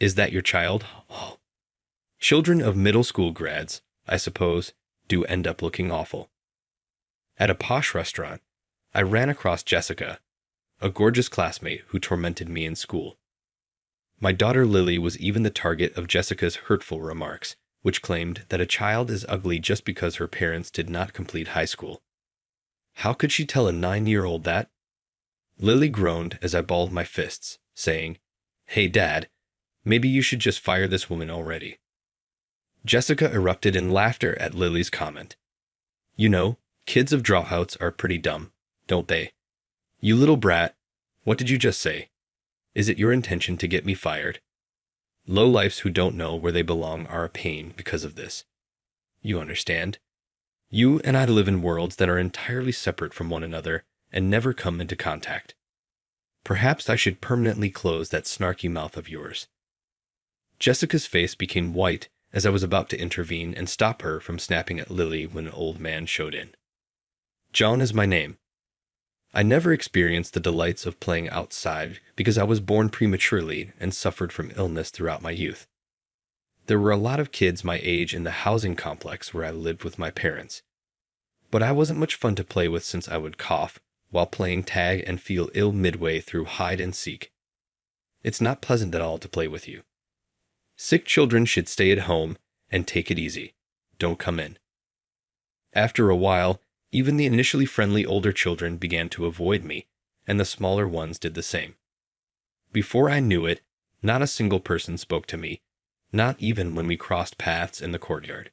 Is that your child? Oh. Children of middle school grads, I suppose, do end up looking awful. At a posh restaurant, I ran across Jessica, a gorgeous classmate who tormented me in school. My daughter Lily was even the target of Jessica's hurtful remarks, which claimed that a child is ugly just because her parents did not complete high school. How could she tell a 9-year-old that? Lily groaned as I balled my fists, saying, "Hey, Dad, maybe you should just fire this woman already." Jessica erupted in laughter at Lily's comment. You know, kids of dropouts are pretty dumb, don't they? You little brat, what did you just say? Is it your intention to get me fired? Lowlifes who don't know where they belong are a pain because of this. You understand? You and I live in worlds that are entirely separate from one another and never come into contact. Perhaps I should permanently close that snarky mouth of yours. Jessica's face became white as I was about to intervene and stop her from snapping at Lily when an old man showed in. John is my name. I never experienced the delights of playing outside because I was born prematurely and suffered from illness throughout my youth. There were a lot of kids my age in the housing complex where I lived with my parents, but I wasn't much fun to play with since I would cough while playing tag and feel ill midway through hide and seek. It's not pleasant at all to play with you. Sick children should stay at home and take it easy. Don't come in. After a while, even the initially friendly older children began to avoid me, and the smaller ones did the same. Before I knew it, not a single person spoke to me, not even when we crossed paths in the courtyard.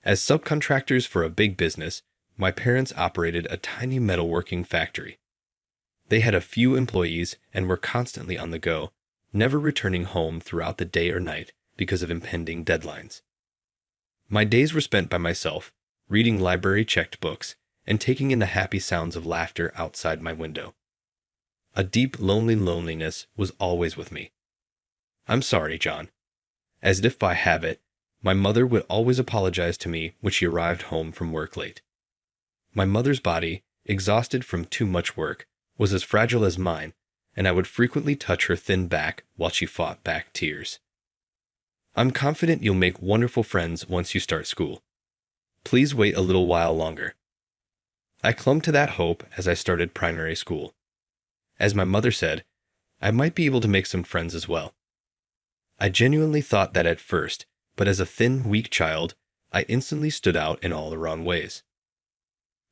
As subcontractors for a big business, my parents operated a tiny metalworking factory. They had a few employees and were constantly on the go, never returning home throughout the day or night because of impending deadlines. My days were spent by myself, reading library-checked books, and taking in the happy sounds of laughter outside my window. A deep, lonely loneliness was always with me. I'm sorry, John. As if by habit, my mother would always apologize to me when she arrived home from work late. My mother's body, exhausted from too much work, was as fragile as mine, and I would frequently touch her thin back while she fought back tears. I'm confident you'll make wonderful friends once you start school. Please wait a little while longer. I clung to that hope as I started primary school. As my mother said, I might be able to make some friends as well. I genuinely thought that at first, but as a thin, weak child, I instantly stood out in all the wrong ways.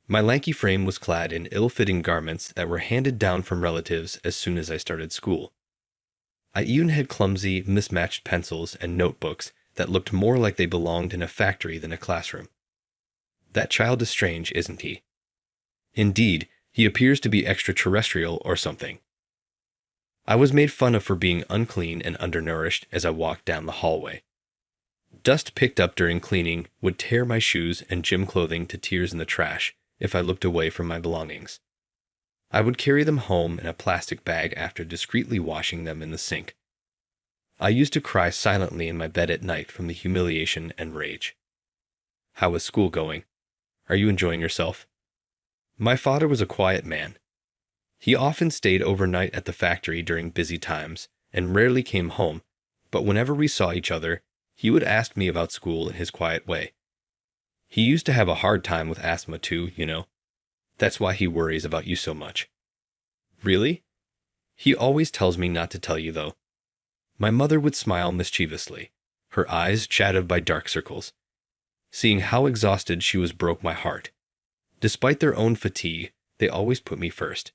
My lanky frame was clad in ill-fitting garments that were handed down from relatives as soon as I started school. I even had clumsy, mismatched pencils and notebooks that looked more like they belonged in a factory than a classroom. That child is strange, isn't he? Indeed, he appears to be extraterrestrial or something. I was made fun of for being unclean and undernourished as I walked down the hallway. Dust picked up during cleaning would tear my shoes and gym clothing to tears in the trash if I looked away from my belongings. I would carry them home in a plastic bag after discreetly washing them in the sink. I used to cry silently in my bed at night from the humiliation and rage. How is school going? Are you enjoying yourself? My father was a quiet man. He often stayed overnight at the factory during busy times and rarely came home, but whenever we saw each other, he would ask me about school in his quiet way. He used to have a hard time with asthma too, you know. That's why he worries about you so much. Really? He always tells me not to tell you, though. My mother would smile mischievously, her eyes shadowed by dark circles. Seeing how exhausted she was broke my heart. Despite their own fatigue, they always put me first.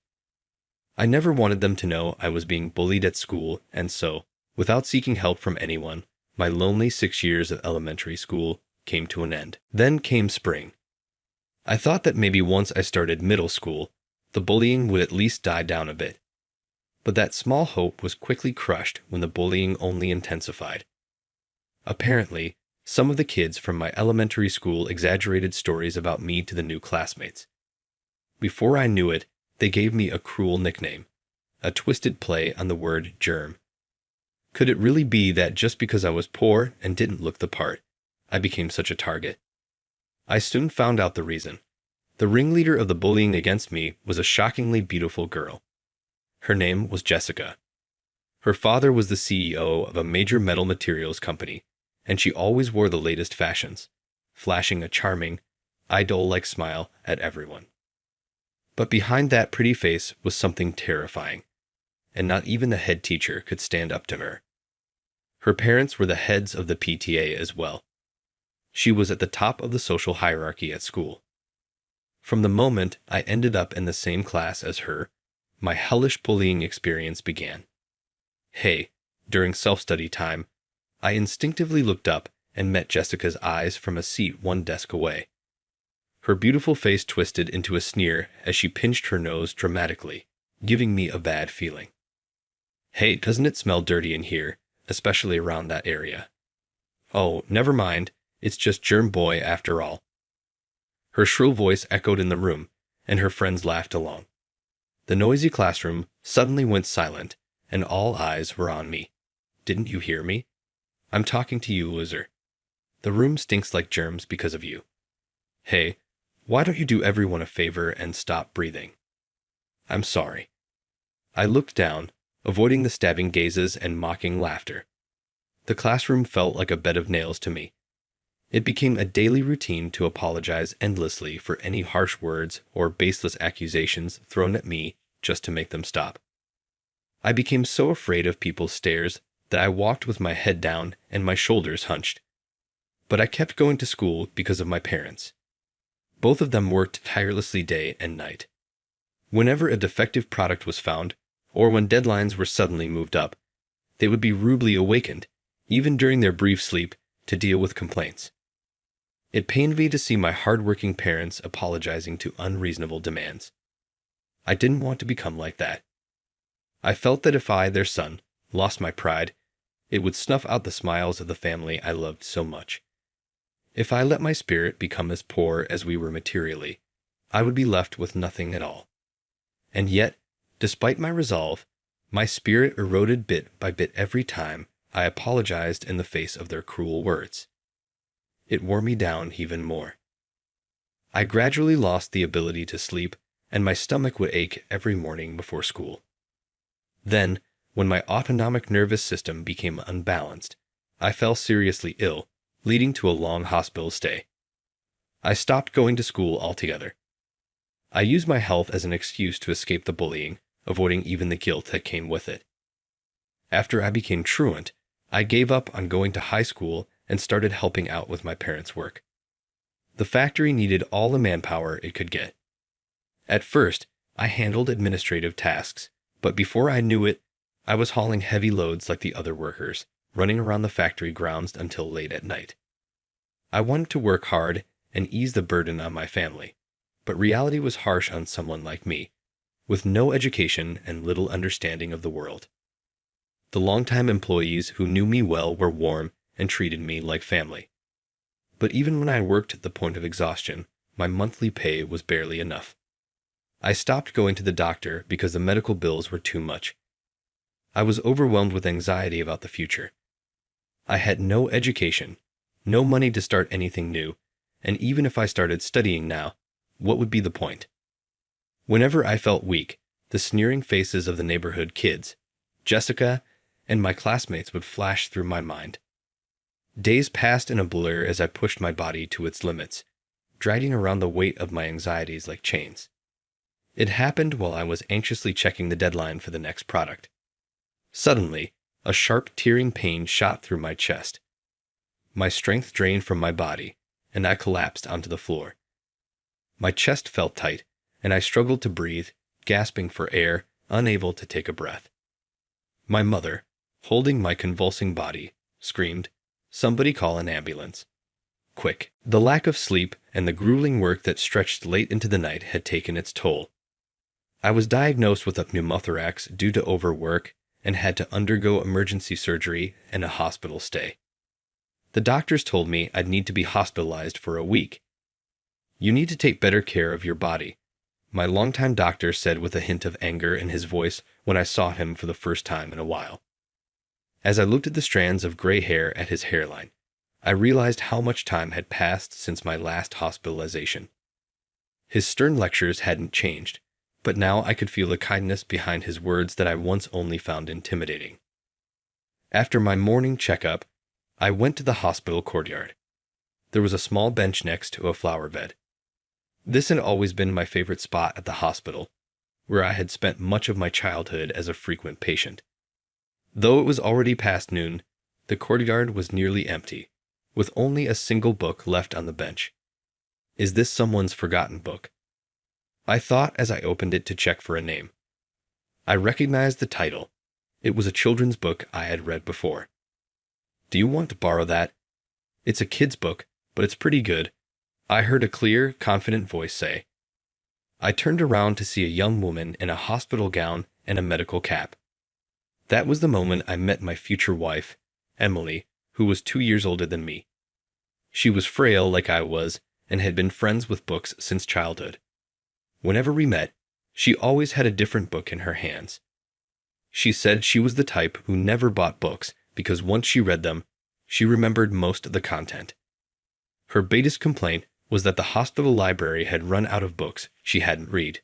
I never wanted them to know I was being bullied at school, and so, without seeking help from anyone, my lonely 6 years of elementary school came to an end. Then came spring. I thought that maybe once I started middle school, the bullying would at least die down a bit. But that small hope was quickly crushed when the bullying only intensified. Apparently, some of the kids from my elementary school exaggerated stories about me to the new classmates. Before I knew it, they gave me a cruel nickname, a twisted play on the word germ. Could it really be that just because I was poor and didn't look the part, I became such a target? I soon found out the reason. The ringleader of the bullying against me was a shockingly beautiful girl. Her name was Jessica. Her father was the CEO of a major metal materials company, and she always wore the latest fashions, flashing a charming, idol-like smile at everyone. But behind that pretty face was something terrifying, and not even the head teacher could stand up to her. Her parents were the heads of the PTA as well. She was at the top of the social hierarchy at school. From the moment I ended up in the same class as her, my hellish bullying experience began. Hey, during self-study time, I instinctively looked up and met Jessica's eyes from a seat one desk away. Her beautiful face twisted into a sneer as she pinched her nose dramatically, giving me a bad feeling. Hey, doesn't it smell dirty in here, especially around that area? Oh, never mind, it's just Germ Boy after all. Her shrill voice echoed in the room, and her friends laughed along. The noisy classroom suddenly went silent, and all eyes were on me. Didn't you hear me? I'm talking to you, loser. The room stinks like germs because of you. Hey, why don't you do everyone a favor and stop breathing? I'm sorry. I looked down, avoiding the stabbing gazes and mocking laughter. The classroom felt like a bed of nails to me. It became a daily routine to apologize endlessly for any harsh words or baseless accusations thrown at me just to make them stop. I became so afraid of people's stares that I walked with my head down and my shoulders hunched. But I kept going to school because of my parents. Both of them worked tirelessly day and night. Whenever a defective product was found, or when deadlines were suddenly moved up, they would be rudely awakened, even during their brief sleep, to deal with complaints. It pained me to see my hard-working parents apologizing to unreasonable demands. I didn't want to become like that. I felt that if I, their son, lost my pride, it would snuff out the smiles of the family I loved so much. If I let my spirit become as poor as we were materially, I would be left with nothing at all. And yet, despite my resolve, my spirit eroded bit by bit every time I apologized in the face of their cruel words. It wore me down even more. I gradually lost the ability to sleep, and my stomach would ache every morning before school. Then, when my autonomic nervous system became unbalanced, I fell seriously ill, leading to a long hospital stay. I stopped going to school altogether. I used my health as an excuse to escape the bullying, avoiding even the guilt that came with it. After I became truant, I gave up on going to high school and started helping out with my parents' work. The factory needed all the manpower it could get. At first, I handled administrative tasks, but before I knew it, I was hauling heavy loads like the other workers, running around the factory grounds until late at night. I wanted to work hard and ease the burden on my family, but reality was harsh on someone like me, with no education and little understanding of the world. The longtime employees who knew me well were warm and treated me like family. But even when I worked at the point of exhaustion, my monthly pay was barely enough. I stopped going to the doctor because the medical bills were too much. I was overwhelmed with anxiety about the future. I had no education, no money to start anything new, and even if I started studying now, what would be the point? Whenever I felt weak, the sneering faces of the neighborhood kids, Jessica, and my classmates would flash through my mind. Days passed in a blur as I pushed my body to its limits, dragging around the weight of my anxieties like chains. It happened while I was anxiously checking the deadline for the next product. Suddenly, a sharp tearing pain shot through my chest. My strength drained from my body, and I collapsed onto the floor. My chest felt tight, and I struggled to breathe, gasping for air, unable to take a breath. My mother, holding my convulsing body, screamed, "Somebody call an ambulance." Quick. The lack of sleep and the grueling work that stretched late into the night had taken its toll. I was diagnosed with a pneumothorax due to overwork and had to undergo emergency surgery and a hospital stay. The doctors told me I'd need to be hospitalized for a week. "You need to take better care of your body," my longtime doctor said with a hint of anger in his voice when I saw him for the first time in a while. As I looked at the strands of gray hair at his hairline, I realized how much time had passed since my last hospitalization. His stern lectures hadn't changed, but now I could feel the kindness behind his words that I once only found intimidating. After my morning checkup, I went to the hospital courtyard. There was a small bench next to a flower bed. This had always been my favorite spot at the hospital, where I had spent much of my childhood as a frequent patient. Though it was already past noon, the courtyard was nearly empty, with only a single book left on the bench. Is this someone's forgotten book? I thought as I opened it to check for a name. I recognized the title. It was a children's book I had read before. Do you want to borrow that? It's a kid's book, but it's pretty good, I heard a clear, confident voice say. I turned around to see a young woman in a hospital gown and a medical cap. That was the moment I met my future wife, Emily, who was 2 years older than me. She was frail like I was and had been friends with books since childhood. Whenever we met, she always had a different book in her hands. She said she was the type who never bought books because once she read them, she remembered most of the content. Her biggest complaint was that the hospital library had run out of books she hadn't read.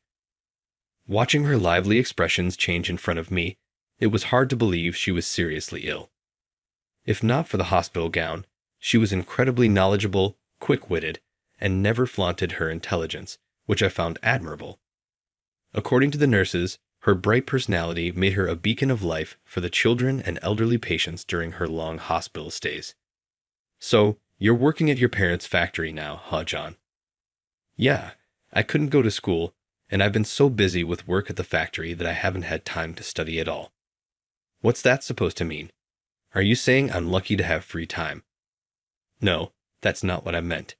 Watching her lively expressions change in front of me, it was hard to believe she was seriously ill. If not for the hospital gown, she was incredibly knowledgeable, quick-witted, and never flaunted her intelligence, which I found admirable. According to the nurses, her bright personality made her a beacon of life for the children and elderly patients during her long hospital stays. So, you're working at your parents' factory now, huh, John? Yeah, I couldn't go to school, and I've been so busy with work at the factory that I haven't had time to study at all. What's that supposed to mean? Are you saying I'm lucky to have free time? No, that's not what I meant.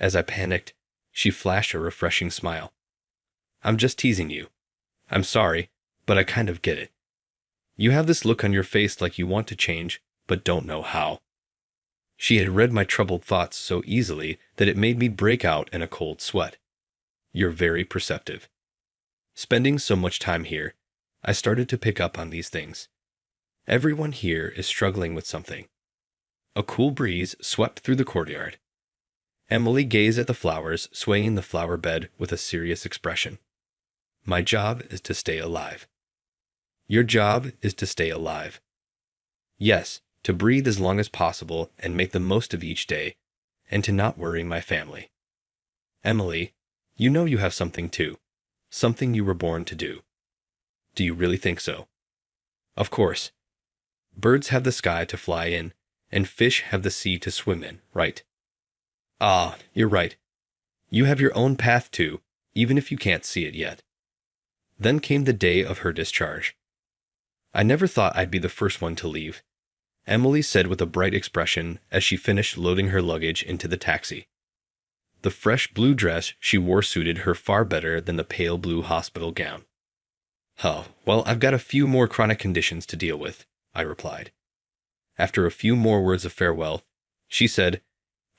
As I panicked, she flashed a refreshing smile. I'm just teasing you. I'm sorry, but I kind of get it. You have this look on your face like you want to change, but don't know how. She had read my troubled thoughts so easily that it made me break out in a cold sweat. You're very perceptive. Spending so much time here, I started to pick up on these things. Everyone here is struggling with something. A cool breeze swept through the courtyard. Emily gazed at the flowers swaying in the flower bed with a serious expression. My job is to stay alive. Your job is to stay alive. Yes, to breathe as long as possible and make the most of each day, and to not worry my family. Emily, you know you have something too. Something you were born to do. Do you really think so? Of course. Birds have the sky to fly in, and fish have the sea to swim in, right? Ah, you're right. You have your own path too, even if you can't see it yet. Then came the day of her discharge. I never thought I'd be the first one to leave, Emily said with a bright expression as she finished loading her luggage into the taxi. The fresh blue dress she wore suited her far better than the pale blue hospital gown. Oh, well, I've got a few more chronic conditions to deal with, I replied. After a few more words of farewell, she said,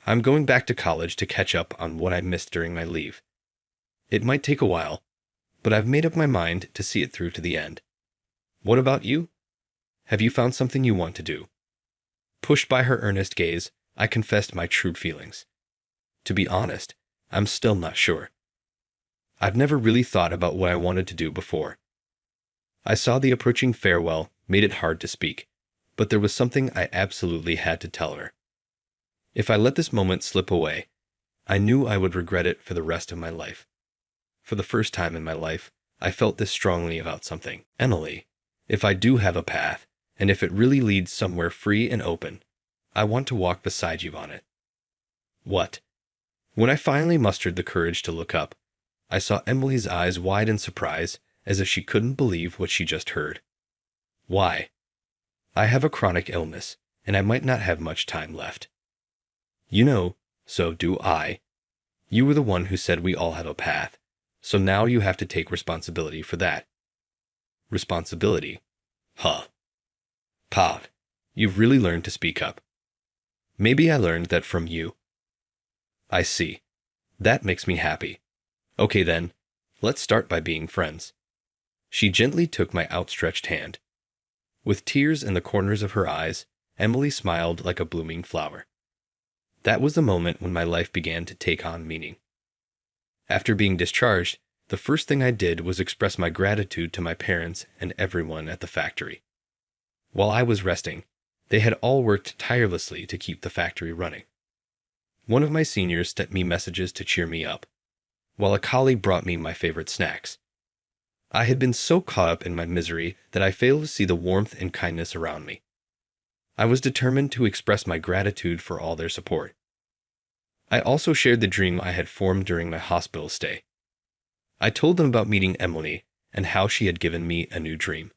I'm going back to college to catch up on what I missed during my leave. It might take a while, but I've made up my mind to see it through to the end. What about you? Have you found something you want to do? Pushed by her earnest gaze, I confessed my true feelings. To be honest, I'm still not sure. I've never really thought about what I wanted to do before. I saw the approaching farewell made it hard to speak, but there was something I absolutely had to tell her. If I let this moment slip away, I knew I would regret it for the rest of my life. For the first time in my life, I felt this strongly about something. Emily, if I do have a path, and if it really leads somewhere free and open, I want to walk beside you on it. What? When I finally mustered the courage to look up, I saw Emily's eyes wide in surprise, as if she couldn't believe what she just heard. Why? I have a chronic illness, and I might not have much time left. You know, so do I. You were the one who said we all have a path, so now you have to take responsibility for that. Responsibility? Huh. Pav, you've really learned to speak up. Maybe I learned that from you. I see. That makes me happy. Okay then, let's start by being friends. She gently took my outstretched hand. With tears in the corners of her eyes, Emily smiled like a blooming flower. That was the moment when my life began to take on meaning. After being discharged, the first thing I did was express my gratitude to my parents and everyone at the factory. While I was resting, They had all worked tirelessly to keep the factory running. One of my seniors sent me messages to cheer me up, while a colleague brought me my favorite snacks. I had been so caught up in my misery that I failed to see the warmth and kindness around me. I was determined to express my gratitude for all their support. I also shared the dream I had formed during my hospital stay. I told them about meeting Emily and how she had given me a new dream.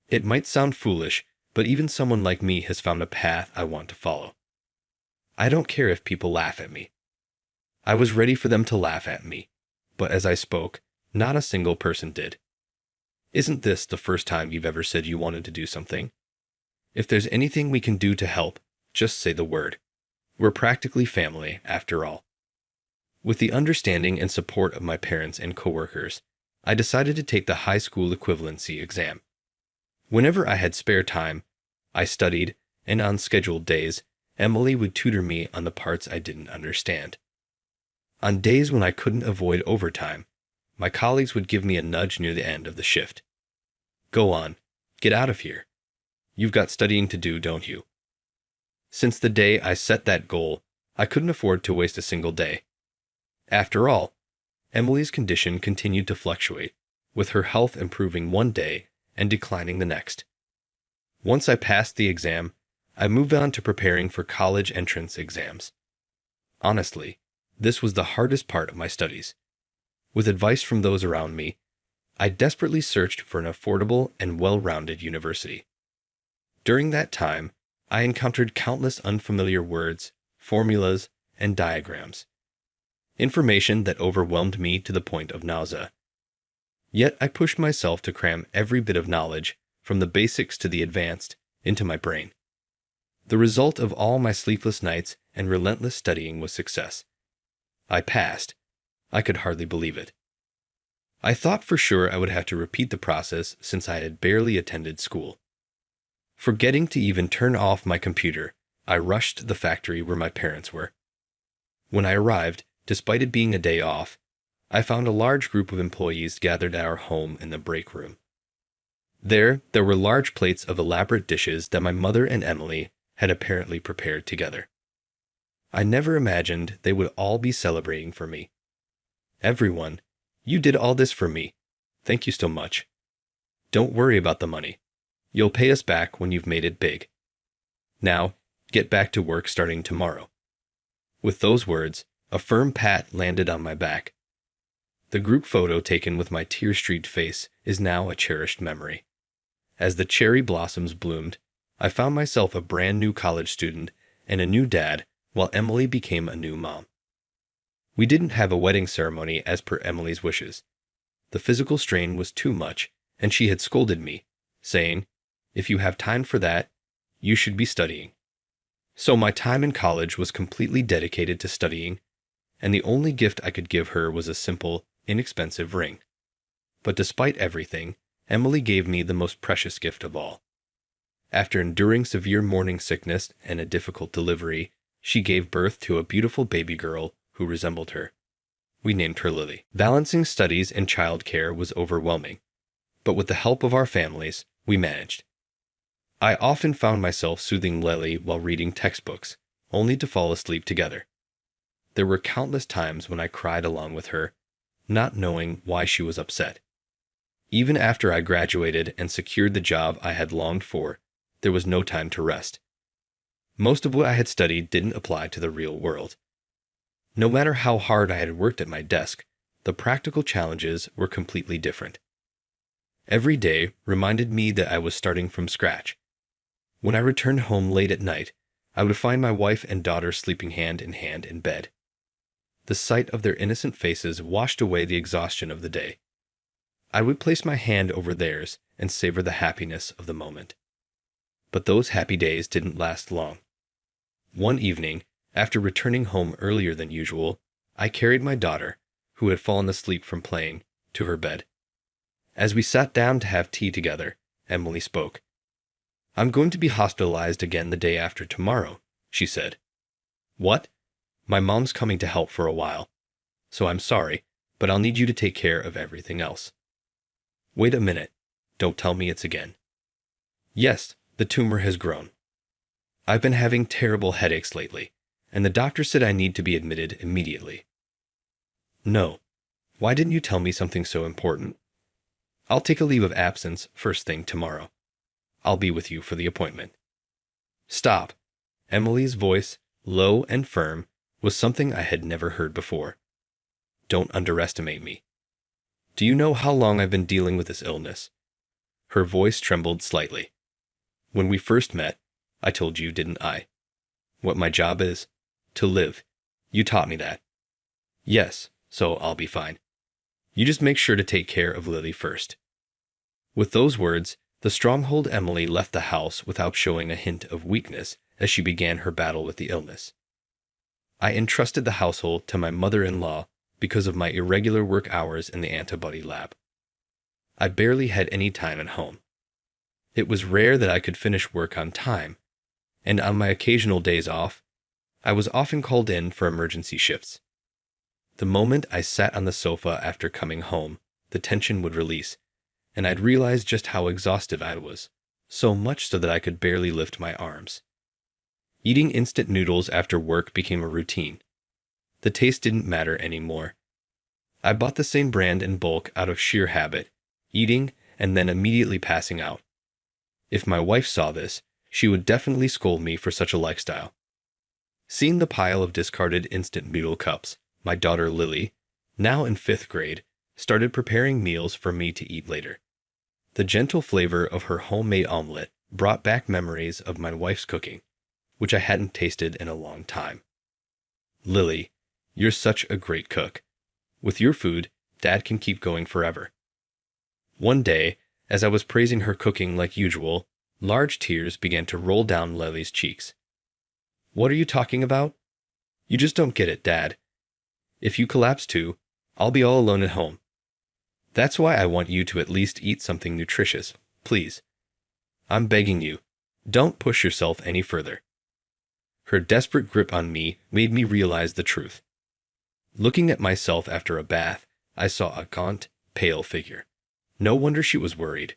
It might sound foolish, but even someone like me has found a path I want to follow. I don't care if people laugh at me. I was ready for them to laugh at me, but as I spoke, not a single person did. Isn't this the first time you've ever said you wanted to do something? If there's anything we can do to help, just say the word. We're practically family, after all. With the understanding and support of my parents and coworkers, I decided to take the high school equivalency exam. Whenever I had spare time, I studied, and on scheduled days, Emily would tutor me on the parts I didn't understand. On days when I couldn't avoid overtime, my colleagues would give me a nudge near the end of the shift. Go on, get out of here. You've got studying to do, don't you? Since the day I set that goal, I couldn't afford to waste a single day. After all, Emily's condition continued to fluctuate, with her health improving one day and declining the next. Once I passed the exam, I moved on to preparing for college entrance exams. Honestly, this was the hardest part of my studies. With advice from those around me, I desperately searched for an affordable and well-rounded university. During that time, I encountered countless unfamiliar words, formulas, and diagrams. Information that overwhelmed me to the point of nausea. Yet I pushed myself to cram every bit of knowledge, from the basics to the advanced, into my brain. The result of all my sleepless nights and relentless studying was success. I passed. I could hardly believe it. I thought for sure I would have to repeat the process since I had barely attended school. Forgetting to even turn off my computer, I rushed to the factory where my parents were. When I arrived, despite it being a day off, I found a large group of employees gathered at our home in the break room. There were large plates of elaborate dishes that my mother and Emily had apparently prepared together. I never imagined they would all be celebrating for me. Everyone, you did all this for me. Thank you so much. Don't worry about the money. You'll pay us back when you've made it big. Now, get back to work starting tomorrow. With those words, a firm pat landed on my back. The group photo taken with my tear-streaked face is now a cherished memory. As the cherry blossoms bloomed, I found myself a brand new college student and a new dad, while Emily became a new mom. We didn't have a wedding ceremony as per Emily's wishes. The physical strain was too much, and she had scolded me, saying, "If you have time for that, you should be studying." So my time in college was completely dedicated to studying, and the only gift I could give her was a simple, inexpensive ring. But despite everything, Emily gave me the most precious gift of all. After enduring severe morning sickness and a difficult delivery, she gave birth to a beautiful baby girl who resembled her. We named her Lily. Balancing studies and childcare was overwhelming, but with the help of our families, we managed. I often found myself soothing Lily while reading textbooks, only to fall asleep together. There were countless times when I cried along with her, not knowing why she was upset. Even after I graduated and secured the job I had longed for, there was no time to rest. Most of what I had studied didn't apply to the real world. No matter how hard I had worked at my desk, the practical challenges were completely different. Every day reminded me that I was starting from scratch. When I returned home late at night, I would find my wife and daughter sleeping hand in hand in bed. The sight of their innocent faces washed away the exhaustion of the day. I would place my hand over theirs and savor the happiness of the moment. But those happy days didn't last long. One evening, after returning home earlier than usual, I carried my daughter, who had fallen asleep from playing, to her bed. As we sat down to have tea together, Emily spoke. "I'm going to be hospitalized again the day after tomorrow," she said. "What? My mom's coming to help for a while. So I'm sorry, but I'll need you to take care of everything else." "Wait a minute. Don't tell me it's again." "Yes, the tumor has grown. I've been having terrible headaches lately, and the doctor said I need to be admitted immediately. No. Why didn't you tell me something so important? I'll take a leave of absence first thing tomorrow. I'll be with you for the appointment. Stop. Emily's voice, low and firm, was something I had never heard before. Don't underestimate me. Do you know how long I've been dealing with this illness? Her voice trembled slightly. When we first met, I told you, didn't I? What my job is? To live. You taught me that. Yes, so I'll be fine. You just make sure to take care of Lily first. With those words, the stronghold Emily left the house without showing a hint of weakness as she began her battle with the illness. I entrusted the household to my mother-in-law because of my irregular work hours in the antibody lab. I barely had any time at home. It was rare that I could finish work on time, and on my occasional days off, I was often called in for emergency shifts. The moment I sat on the sofa after coming home, the tension would release, and I'd realize just how exhausted I was, so much so that I could barely lift my arms. Eating instant noodles after work became a routine. The taste didn't matter anymore. I bought the same brand in bulk out of sheer habit, eating and then immediately passing out. If my wife saw this, she would definitely scold me for such a lifestyle. Seeing the pile of discarded instant noodle cups, my daughter Lily, now in 5th grade, started preparing meals for me to eat later. The gentle flavor of her homemade omelet brought back memories of my wife's cooking, which I hadn't tasted in a long time. Lily, you're such a great cook. With your food, Dad can keep going forever. One day, as I was praising her cooking like usual, large tears began to roll down Lily's cheeks. What are you talking about? You just don't get it, Dad. If you collapse too, I'll be all alone at home. That's why I want you to at least eat something nutritious, please. I'm begging you, don't push yourself any further. Her desperate grip on me made me realize the truth. Looking at myself after a bath, I saw a gaunt, pale figure. No wonder she was worried.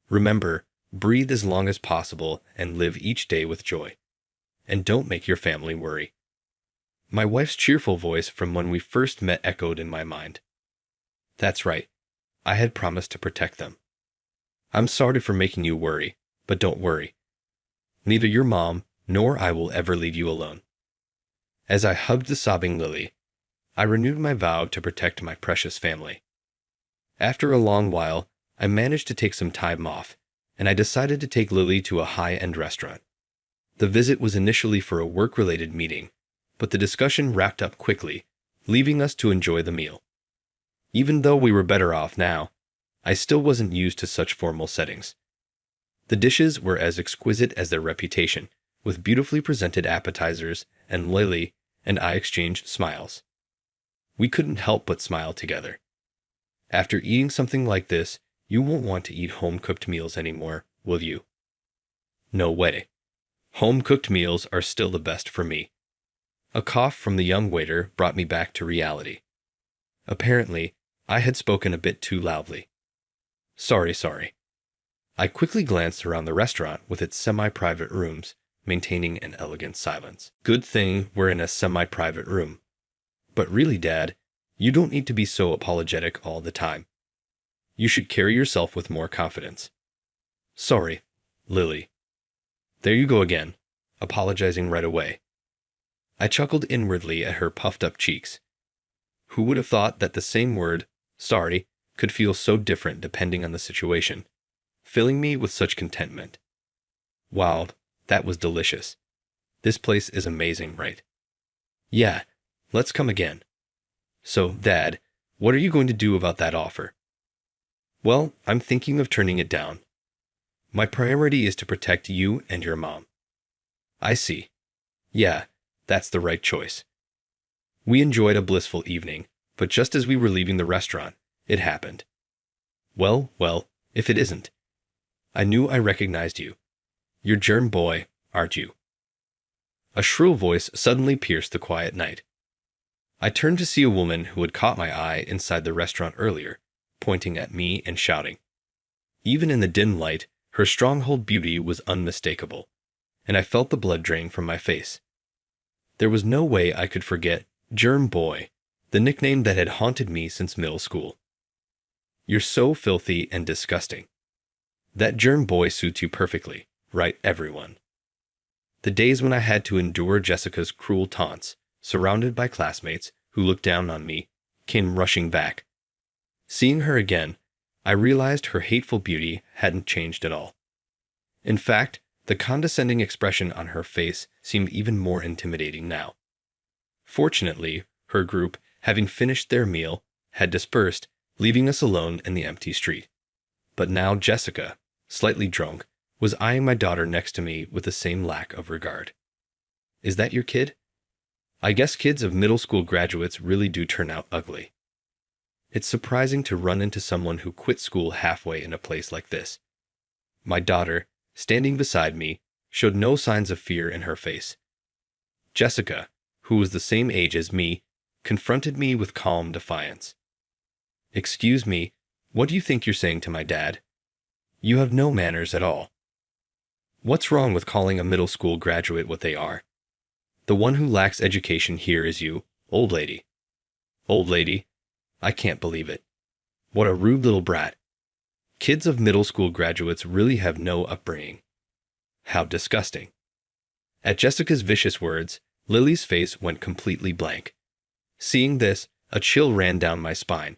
Remember, breathe as long as possible and live each day with joy. And don't make your family worry. My wife's cheerful voice from when we first met echoed in my mind. That's right. I had promised to protect them. I'm sorry for making you worry, but don't worry. Neither your mom nor I will ever leave you alone. As I hugged the sobbing Lily, I renewed my vow to protect my precious family. After a long while, I managed to take some time off, and I decided to take Lily to a high-end restaurant. The visit was initially for a work-related meeting, but the discussion wrapped up quickly, leaving us to enjoy the meal. Even though we were better off now, I still wasn't used to such formal settings. The dishes were as exquisite as their reputation, with beautifully presented appetizers, and Lily and I exchanged smiles. We couldn't help but smile together. After eating something like this, you won't want to eat home-cooked meals anymore, will you? No way. Home-cooked meals are still the best for me. A cough from the young waiter brought me back to reality. Apparently, I had spoken a bit too loudly. Sorry. I quickly glanced around the restaurant with its semi-private rooms, maintaining an elegant silence. Good thing we're in a semi-private room. But really, Dad, you don't need to be so apologetic all the time. You should carry yourself with more confidence. Sorry, Lily. There you go again, apologizing right away. I chuckled inwardly at her puffed-up cheeks. Who would have thought that the same word, sorry, could feel so different depending on the situation, filling me with such contentment. Wow, that was delicious. This place is amazing, right? Yeah, let's come again. So, Dad, what are you going to do about that offer? Well, I'm thinking of turning it down. My priority is to protect you and your mom. I see. Yeah, that's the right choice. We enjoyed a blissful evening, but just as we were leaving the restaurant, it happened. Well, if it isn't. I knew I recognized you. You're Germ Boy, aren't you? A shrill voice suddenly pierced the quiet night. I turned to see a woman who had caught my eye inside the restaurant earlier, pointing at me and shouting. Even in the dim light, her stronghold beauty was unmistakable, and I felt the blood drain from my face. There was no way I could forget Germ Boy, the nickname that had haunted me since middle school. You're so filthy and disgusting. That Germ Boy suits you perfectly, right, everyone? The days when I had to endure Jessica's cruel taunts, surrounded by classmates who looked down on me, came rushing back. Seeing her again, I realized her hateful beauty hadn't changed at all. In fact, the condescending expression on her face seemed even more intimidating now. Fortunately, her group, having finished their meal, had dispersed, leaving us alone in the empty street. But now Jessica, slightly drunk, was eyeing my daughter next to me with the same lack of regard. Is that your kid? I guess kids of middle school graduates really do turn out ugly. It's surprising to run into someone who quit school halfway in a place like this. My daughter, standing beside me, showed no signs of fear in her face. Jessica, who was the same age as me, confronted me with calm defiance. Excuse me, what do you think you're saying to my dad? You have no manners at all. What's wrong with calling a middle school graduate what they are? The one who lacks education here is you, old lady. Old lady? I can't believe it. What a rude little brat. Kids of middle school graduates really have no upbringing. How disgusting. At Jessica's vicious words, Lily's face went completely blank. Seeing this, a chill ran down my spine.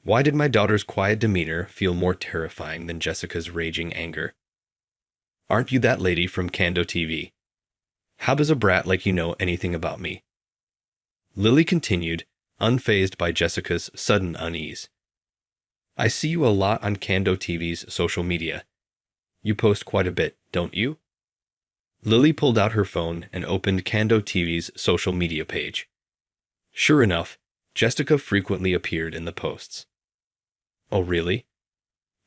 Why did my daughter's quiet demeanor feel more terrifying than Jessica's raging anger? Aren't you that lady from Kando TV? How does a brat like you know anything about me? Lily continued, unfazed by Jessica's sudden unease. I see you a lot on Kando TV's social media. You post quite a bit, don't you? Lily pulled out her phone and opened Kando TV's social media page. Sure enough, Jessica frequently appeared in the posts. Oh, really?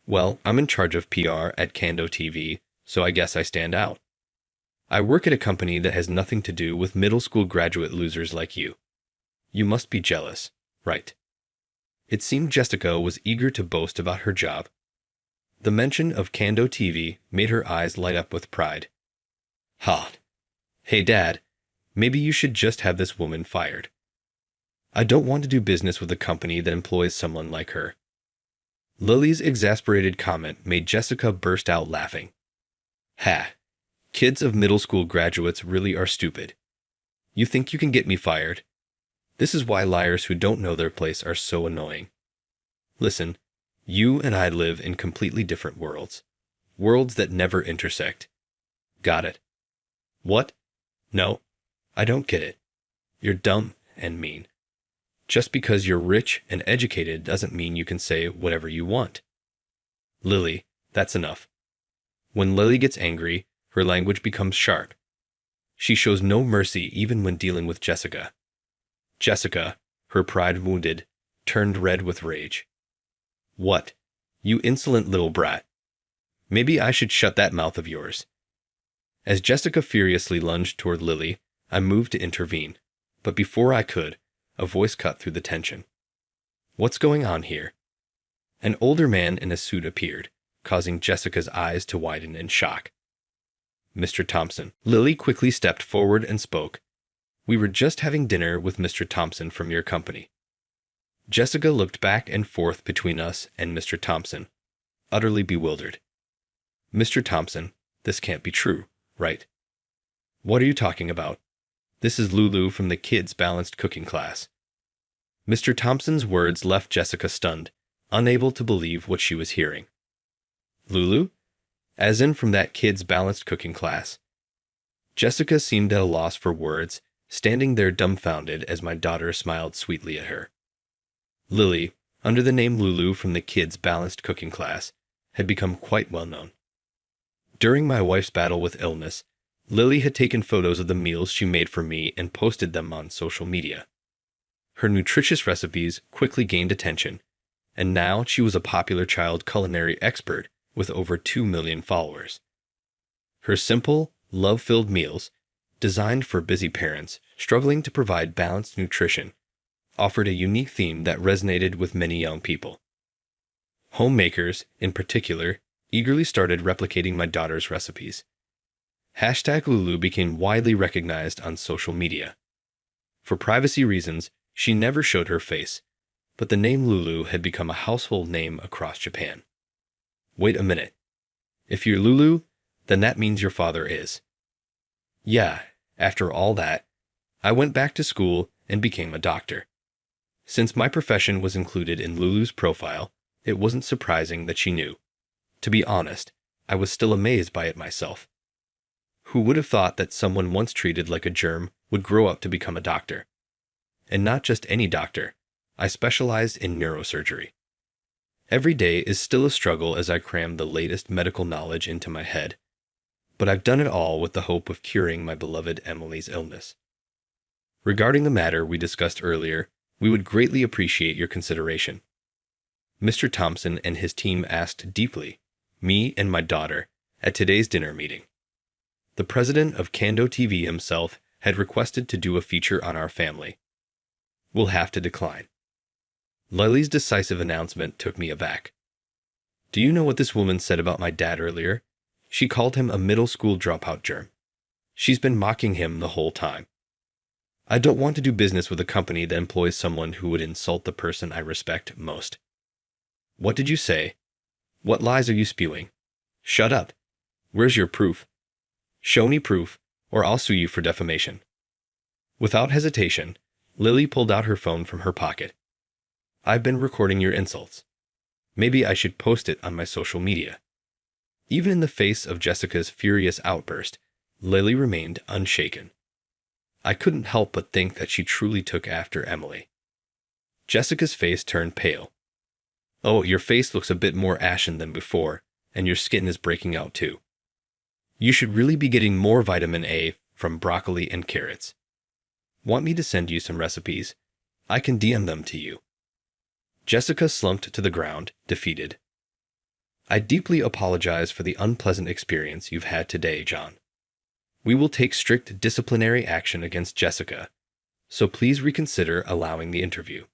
Well, I'm in charge of PR at Kando TV, so I guess I stand out. I work at a company that has nothing to do with middle school graduate losers like you. You must be jealous, right? It seemed Jessica was eager to boast about her job. The mention of Kando TV made her eyes light up with pride. Ha! Hey, Dad, maybe you should just have this woman fired. I don't want to do business with a company that employs someone like her. Lily's exasperated comment made Jessica burst out laughing. Ha! Kids of middle school graduates really are stupid. You think you can get me fired? This is why liars who don't know their place are so annoying. Listen, you and I live in completely different worlds. Worlds that never intersect. Got it? What? No, I don't get it. You're dumb and mean. Just because you're rich and educated doesn't mean you can say whatever you want. Lily, that's enough. When Lily gets angry, her language becomes sharp. She shows no mercy even when dealing with Jessica. Jessica, her pride wounded, turned red with rage. What? You insolent little brat. Maybe I should shut that mouth of yours. As Jessica furiously lunged toward Lily, I moved to intervene, but before I could, a voice cut through the tension. What's going on here? An older man in a suit appeared, causing Jessica's eyes to widen in shock. Mr. Thompson. Lily quickly stepped forward and spoke. We were just having dinner with Mr. Thompson from your company. Jessica looked back and forth between us and Mr. Thompson, utterly bewildered. Mr. Thompson, this can't be true, right? What are you talking about? This is Lulu from the kids' balanced cooking class. Mr. Thompson's words left Jessica stunned, unable to believe what she was hearing. Lulu? As in from that kids' balanced cooking class. Jessica seemed at a loss for words, standing there dumbfounded as my daughter smiled sweetly at her. Lily, under the name Lulu from the kids' balanced cooking class, had become quite well known. During my wife's battle with illness, Lily had taken photos of the meals she made for me and posted them on social media. Her nutritious recipes quickly gained attention, and now she was a popular child culinary expert with over 2 million followers. Her simple, love-filled meals, designed for busy parents struggling to provide balanced nutrition, offered a unique theme that resonated with many young people. Homemakers, in particular, eagerly started replicating my daughter's recipes. Hashtag Lulu became widely recognized on social media. For privacy reasons, she never showed her face, but the name Lulu had become a household name across Japan. Wait a minute. If you're Lulu, then that means your father is. Yeah, after all that, I went back to school and became a doctor. Since my profession was included in Lulu's profile, it wasn't surprising that she knew. To be honest, I was still amazed by it myself. Who would have thought that someone once treated like a germ would grow up to become a doctor? And not just any doctor. I specialized in neurosurgery. Every day is still a struggle as I cram the latest medical knowledge into my head, but I've done it all with the hope of curing my beloved Emily's illness. Regarding the matter we discussed earlier, we would greatly appreciate your consideration. Mr. Thompson and his team asked deeply, me and my daughter, at today's dinner meeting. The president of Kando TV himself had requested to do a feature on our family. We'll have to decline. Lily's decisive announcement took me aback. Do you know what this woman said about my dad earlier? She called him a middle school dropout germ. She's been mocking him the whole time. I don't want to do business with a company that employs someone who would insult the person I respect most. What did you say? What lies are you spewing? Shut up. Where's your proof? Show me proof, or I'll sue you for defamation. Without hesitation, Lily pulled out her phone from her pocket. I've been recording your insults. Maybe I should post it on my social media. Even in the face of Jessica's furious outburst, Lily remained unshaken. I couldn't help but think that she truly took after Emily. Jessica's face turned pale. Oh, your face looks a bit more ashen than before, and your skin is breaking out too. You should really be getting more vitamin A from broccoli and carrots. Want me to send you some recipes? I can DM them to you. Jessica slumped to the ground, defeated. I deeply apologize for the unpleasant experience you've had today, John. We will take strict disciplinary action against Jessica, so please reconsider allowing the interview.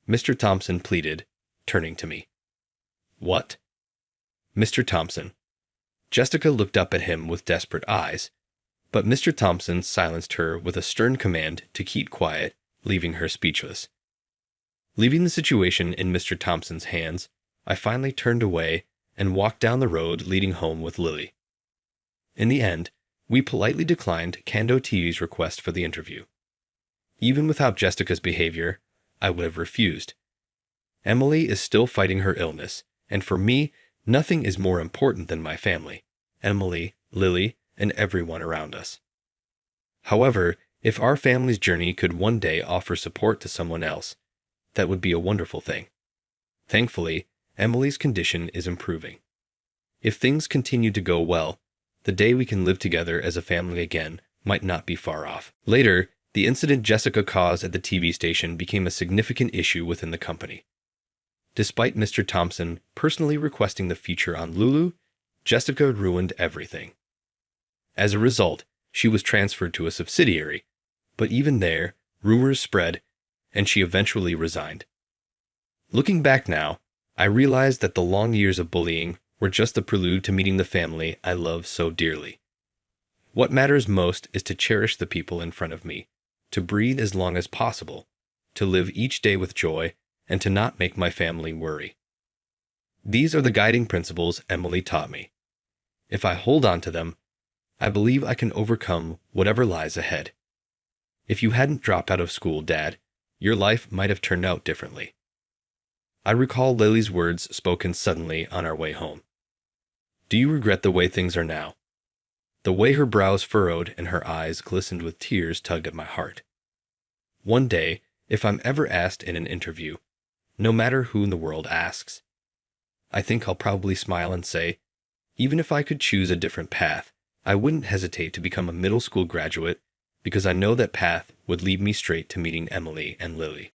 Mr. Thompson pleaded, turning to me. What? Mr. Thompson. Jessica looked up at him with desperate eyes, but Mr. Thompson silenced her with a stern command to keep quiet, leaving her speechless. Leaving the situation in Mr. Thompson's hands, I finally turned away and walked down the road leading home with Lily. In the end, we politely declined Kando TV's request for the interview. Even without Jessica's behavior, I would have refused. Emily is still fighting her illness, and for me, nothing is more important than my family, Emily, Lily, and everyone around us. However, if our family's journey could one day offer support to someone else, that would be a wonderful thing. Thankfully, Emily's condition is improving. If things continue to go well, the day we can live together as a family again might not be far off. Later, the incident Jessica caused at the TV station became a significant issue within the company. Despite Mr. Thompson personally requesting the feature on Lulu, Jessica ruined everything. As a result, she was transferred to a subsidiary, but even there, rumors spread, and she eventually resigned. Looking back now, I realized that the long years of bullying were just the prelude to meeting the family I love so dearly. What matters most is to cherish the people in front of me, to breathe as long as possible, to live each day with joy, and to not make my family worry. These are the guiding principles Emily taught me. If I hold on to them, I believe I can overcome whatever lies ahead. If you hadn't dropped out of school, Dad, your life might have turned out differently. I recall Lily's words spoken suddenly on our way home. Do you regret the way things are now? The way her brows furrowed and her eyes glistened with tears tugged at my heart. One day, if I'm ever asked in an interview, no matter who in the world asks, I think I'll probably smile and say, even if I could choose a different path, I wouldn't hesitate to become a middle school graduate because I know that path would lead me straight to meeting Emily and Lily.